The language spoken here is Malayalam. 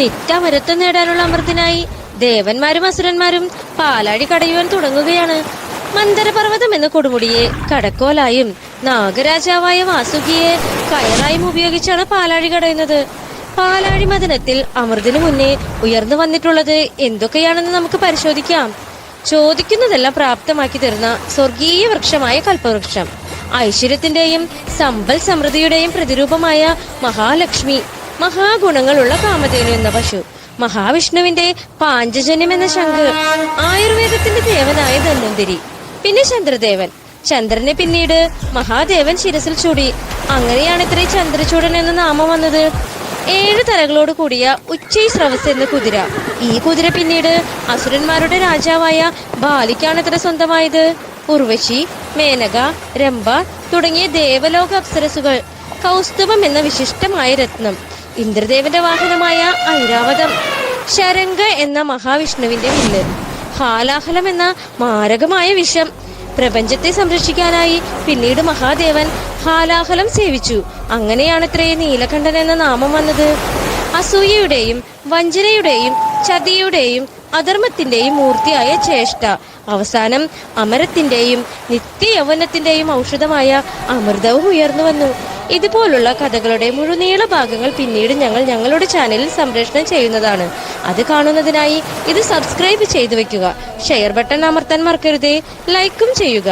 നിത്യമരത്വം നേടാനുള്ള അമൃത്തിനായി ദേവന്മാരും അസുരന്മാരും പാലാഴി കടയുവാൻ തുടങ്ങുകയാണ്. മന്ദരപർവ്വതം എന്ന കൊടുമുടിയെ കടക്കോലായും നാഗരാജാവായ വാസുകിയെ കയറായും ഉപയോഗിച്ചാണ് പാലാഴി കടയുന്നത്. പാലാഴി മദനത്തിൽ അമൃതിനു മുന്നേ ഉയർന്നു വന്നിട്ടുള്ളത് എന്തൊക്കെയാണെന്ന് നമുക്ക് പരിശോധിക്കാം. ചോദിക്കുന്നതെല്ലാം പ്രാപ്തമാക്കി തരുന്ന സ്വർഗീയ വൃക്ഷമായ കൽപ്പവൃക്ഷം, ഐശ്വര്യത്തിന്റെയും സമ്പൽ സമൃദ്ധിയുടെയും പ്രതിരൂപമായ മഹാലക്ഷ്മി, മഹാഗുണങ്ങളുള്ള കാമധേനു എന്ന പശു, മഹാവിഷ്ണുവിന്റെ പാഞ്ചജന്യം എന്ന ശംഖ്, ആയുർവേദത്തിന്റെ ദേവനായ ധന്വന്തിരി, പിന്നെ ചന്ദ്രദേവൻ. ചന്ദ്രനെ പിന്നീട് മഹാദേവൻ ശിരസിൽ ചൂടി. അങ്ങനെയാണ് ഇത്ര ചന്ദ്രചൂടൻ എന്ന നാമം വന്നത്. 7 തലകളോട് കൂടിയ ഉച്ചൈസ്രവസ് എന്ന കുതിര. ഈ കുതിര പിന്നീട് അസുരന്മാരുടെ രാജാവായ ബാലിക്കാണ് ഇത്ര സ്വന്തമായത്. ഉർവശി, മേനക, രംഭ തുടങ്ങിയ ദേവലോക അപ്സരസുകൾ. കൗസ്തുഭം എന്ന വിശിഷ്ടമായ രത്നം, ഇന്ദ്രദേവന്റെ വാഹനമായ ഐരാവതം. ശരംഗ എന്ന മഹാവിഷ്ണുവിന്റെ വില്ല്. ഹാലാഹലം എന്ന മാരകമായ വിഷം. പ്രപഞ്ചത്തെ സംരക്ഷിക്കാനായി പിന്നീട് മഹാദേവൻ ഹാലാഹലം സേവിച്ചു. അങ്ങനെയാണത്രേ നീലകണ്ഠൻ എന്ന നാമം വന്നത്. അസൂയയുടെയും വഞ്ചനയുടെയും ചതിയുടെയും അധർമ്മത്തിന്റെയും മൂർത്തിയായ ചേഷ്ട. അവസാനം അമരത്തിന്റെയും നിത്യയൗവനത്തിന്റെയും ഔഷധമായ അമൃതവും ഉയർന്നു വന്നു. ഇതുപോലുള്ള കഥകളുടെ മുഴുനീള ഭാഗങ്ങൾ പിന്നീട് ഞങ്ങളുടെ ചാനലിൽ സംപ്രേഷണം ചെയ്യുന്നതാണ്. അത് കാണുന്നതിനായി ഇത് സബ്സ്ക്രൈബ് ചെയ്തു വെക്കുക. ഷെയർ ബട്ടൺ അമർത്താൻ മറക്കരുതേ. ലൈക്കും ചെയ്യുക.